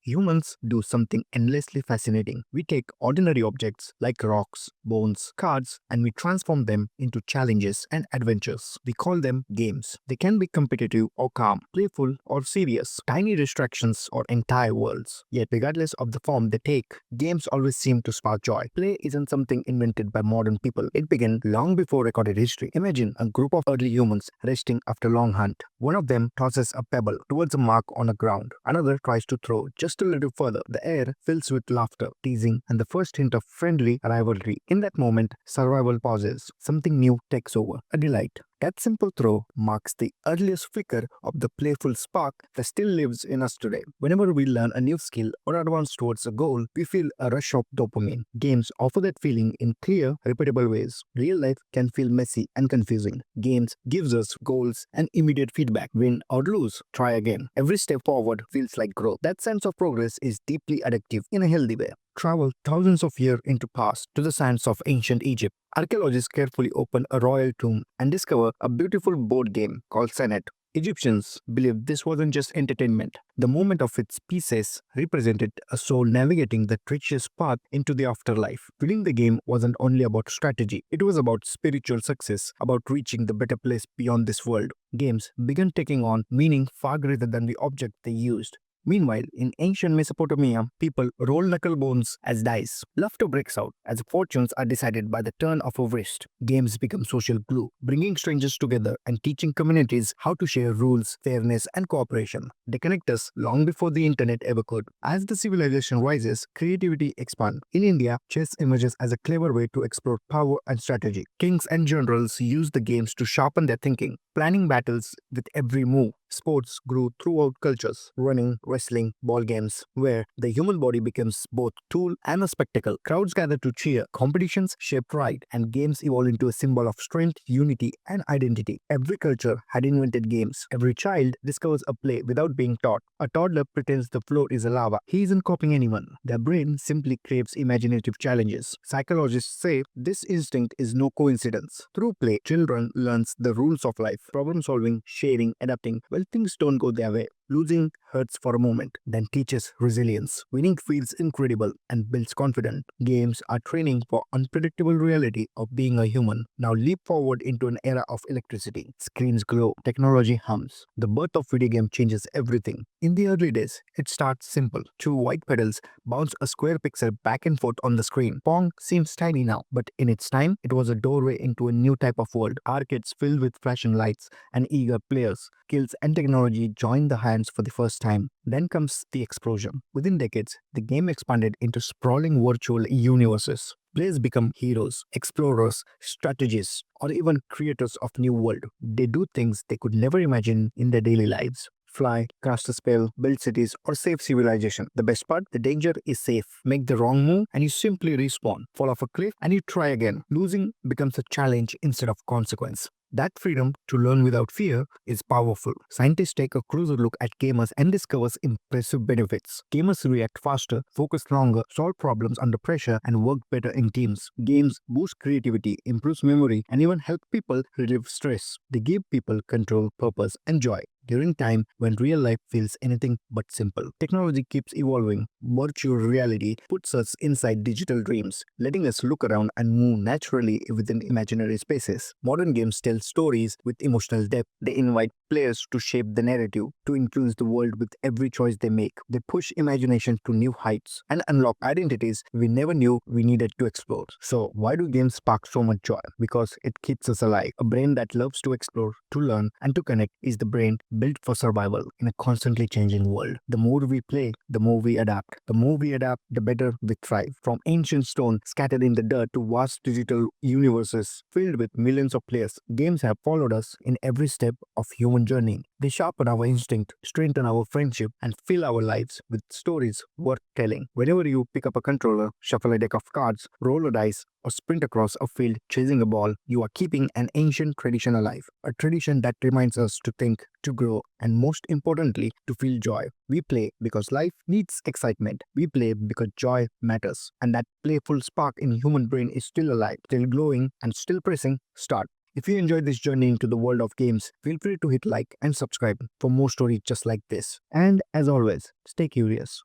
humans do something endlessly fascinating. We take ordinary objects like rocks, bones, cards, and we transform them into challenges and adventures. We call them games. They can be competitive or calm, playful or serious, tiny distractions or entire worlds. Yet, regardless of the form they take, games always seem to spark joy. Play isn't something invented by modern people. It began long before recorded history. Imagine a group of early humans resting after a long hunt. One of them tosses a pebble towards a mark on the ground. Another tries to throw just a little further. The air fills with laughter, teasing, and the first hint of friendly rivalry. In that moment, survival pauses. Something new takes over. A delight. That simple throw marks the earliest flicker of the playful spark that still lives in us today. Whenever we learn a new skill or advance towards a goal, we feel a rush of dopamine. Games offer that feeling in clear, repeatable ways. Real life can feel messy and confusing. Games gives us goals and immediate feedback. Win or lose, try again. Every step forward feels like growth. That sense of progress is deeply addictive in a healthy way. Travel thousands of years into past to the sands of ancient Egypt. Archaeologists carefully open a royal tomb and discover a beautiful board game called Senet. Egyptians believed this wasn't just entertainment. The movement of its pieces represented a soul navigating the treacherous path into the afterlife. Winning the game wasn't only about strategy, it was about spiritual success, about reaching the better place beyond this world. Games began taking on meaning far greater than the object they used. Meanwhile, in ancient Mesopotamia, people roll knuckle bones as dice. Laughter breaks out as fortunes are decided by the turn of a wrist. Games become social glue, bringing strangers together and teaching communities how to share rules, fairness, and cooperation. They connect us long before the internet ever could. As the civilization rises, creativity expands. In India, chess emerges as a clever way to explore power and strategy. Kings and generals use the games to sharpen their thinking, planning battles with every move. Sports grew throughout cultures, running, wrestling, ball games, where the human body becomes both tool and a spectacle. Crowds gather to cheer, competitions shape pride, and games evolve into a symbol of strength, unity, and identity. Every culture had invented games. Every child discovers a play without being taught. A toddler pretends the floor is a lava. He isn't copying anyone. Their brain simply craves imaginative challenges. Psychologists say this instinct is no coincidence. Through play, children learn the rules of life, problem solving, sharing, adapting. When things don't go their way, losing hurts for a moment, then teaches resilience. Winning feels incredible and builds confidence. Games are training for unpredictable reality of being a human. Now leap forward into an era of electricity. Screens glow, technology hums. The birth of video game changes everything. In the early days, it starts simple. Two white pedals bounce a square pixel back and forth on the screen. Pong seems tiny now, but in its time, it was a doorway into a new type of world. Arcades filled with flashing lights and eager players. Skills and technology join the hands for the first time. Then comes the explosion. Within decades, the game expanded into sprawling virtual universes. Players become heroes, explorers, strategists, or even creators of new world. They do things they could never imagine in their daily lives. Fly, cast a spell, build cities, or save civilization. The best part, the danger is safe. Make the wrong move and you simply respawn. Fall off a cliff and you try again. Losing becomes a challenge instead of consequence. That freedom to learn without fear is powerful. Scientists take a closer look at gamers and discover impressive benefits. Gamers react faster, focus longer, solve problems under pressure, and work better in teams. Games boost creativity, improves memory, and even help people relieve stress. They give people control, purpose, and joy. During time when real life feels anything but simple. Technology keeps evolving. Virtual reality puts us inside digital dreams, letting us look around and move naturally within imaginary spaces. Modern games tell stories with emotional depth. They invite players to shape the narrative, to influence the world with every choice they make. They push imagination to new heights and unlock identities we never knew we needed to explore. So, why do games spark so much joy? Because it keeps us alive. A brain that loves to explore, to learn, and to connect is the brain built for survival in a constantly changing world. The more we play, the more we adapt. The more we adapt, the better we thrive. From ancient stone scattered in the dirt to vast digital universes filled with millions of players, games have followed us in every step of human journey. They sharpen our instinct, strengthen our friendship, and fill our lives with stories worth telling. Whenever you pick up a controller, shuffle a deck of cards, roll a dice, or sprint across a field chasing a ball, you are keeping an ancient tradition alive. A tradition that reminds us to think, to grow, and most importantly, to feel joy. We play because life needs excitement. We play because joy matters. And that playful spark in human brain is still alive, still glowing, and still pressing start. If you enjoyed this journey into the world of games, feel free to hit like and subscribe for more stories just like this. And as always, stay curious.